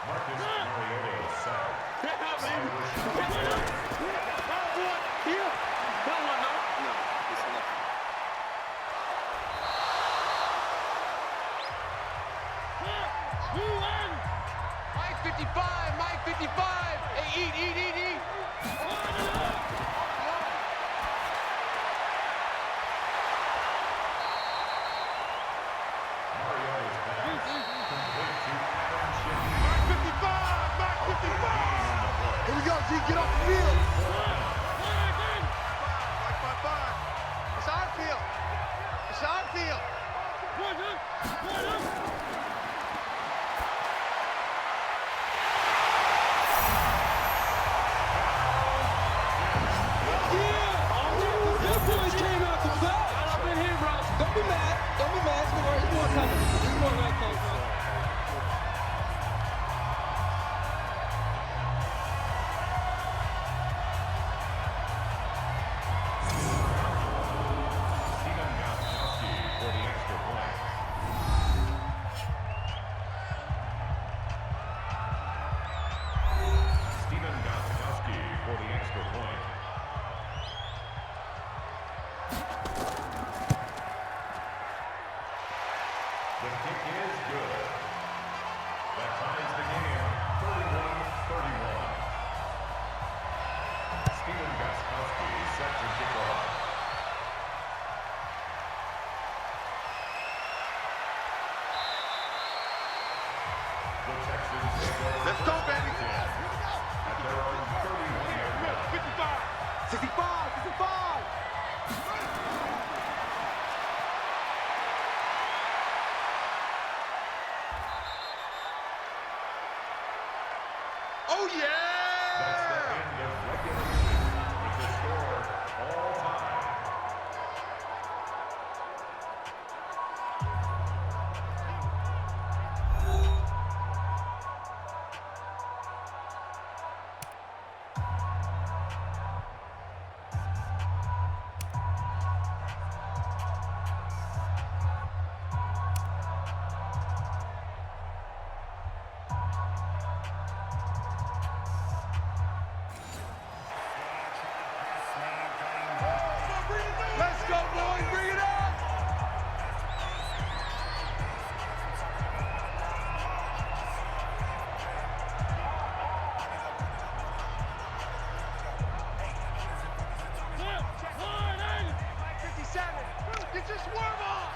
Marcus Mariota sacked. Mike 55. Mike 55. Hey, eat. Mariota's pass. Complete to Adam Shinn. Mike 55. Mike 55. Here we go, G. Get off the field. 5. It's our field. It's our field. Oh, yeah! That's the end of regulation. With the score all time. Let's go, boys. Bring it up. Mike 57. Get your swerve on.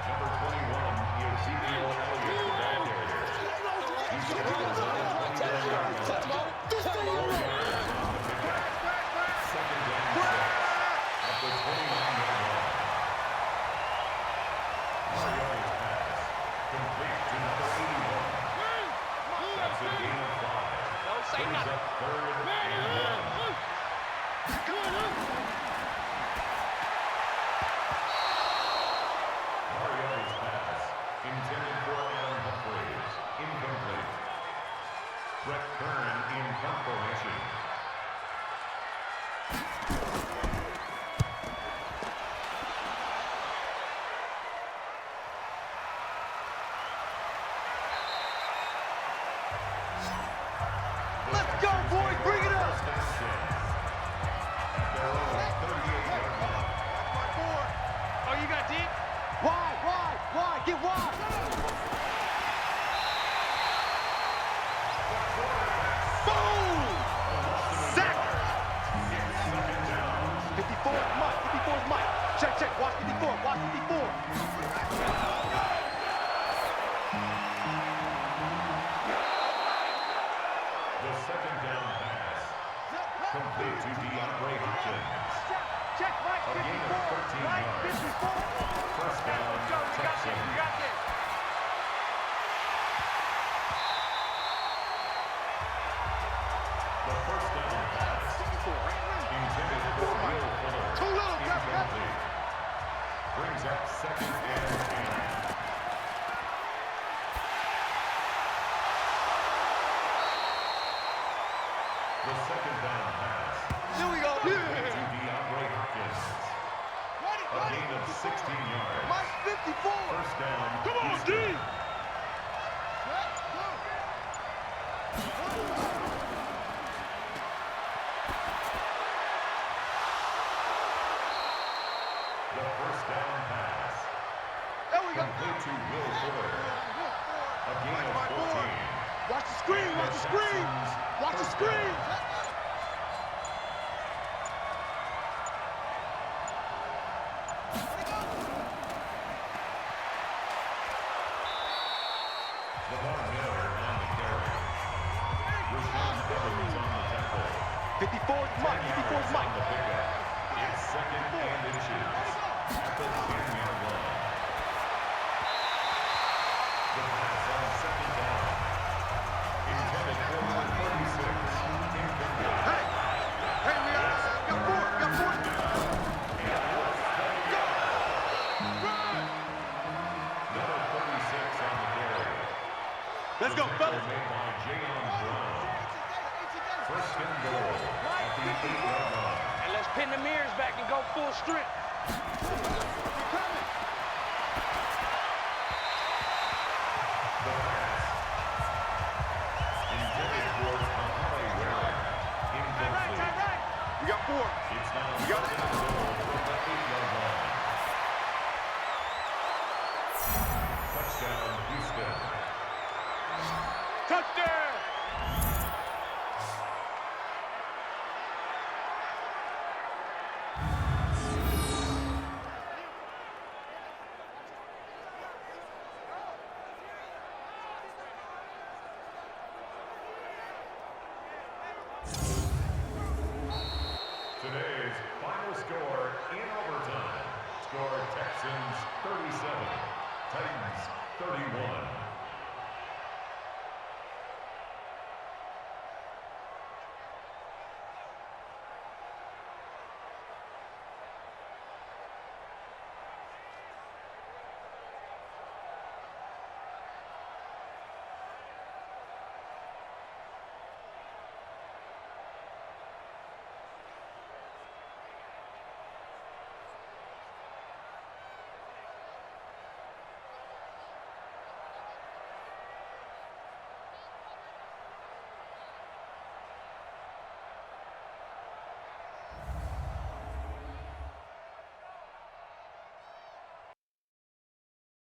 Number 21 is Ezekiel Elliott, the ball carrier. He scores on the 21-yard line. 4 yards on the pickup. Second down 6 at the 29-yard line. Mario's pass complete to number 81. That's a gain of 5. Brings up 3rd and 1. Mario's pass intended for Adam Humphries. Incomplete. Brett Kern in punt formation. Let's go, boys. Bring it up. First and 6. At their own 38-yard line. My board. Oh, you got deep? Wide. Get wide. Boom! Sack. Second down. 54 is Mike. 54 is Mike. Check. Watch 54. Watch 54. The second down pass. Complete to DeAndre Hopkins. Check, Mike. A gain of 13 Mike yards. 54. First down, Texans. You got this. The first down pass. Intended for Will Fuller. Too little, Jeff. Incomplete. Brings up second and 10. The second down pass. Here we go. Complete to DeAndre Hopkins. A gain of 16 yards. Mike 54. First down. Come on, Houston. D. The first down pass. There we go. Complete to Will Fuller. A gain of 14. Watch the screen. Watch the screen. Watch the screen. Lamar Miller on the carry. Rashawn Evans on the tackle. 54 is Mike. 54 is On Mike. the pickup. It's second and inches. At the 10-yard line. The pass on second down. Intended for number 36. Incomplete. Hey, we got four. Number 36 on the carry. Let's go, The tackle fellas. made by Jayon Brown. First and goal at the 8-yard line. And let's pin the mirrors back and go full strength. The pass. Intended for Ahmad Warren. Incomplete. We got four. It's now We got second and goal from the 8-yard line. Touchdown, Houston. Touchdown. Score Texans 37, Titans 31.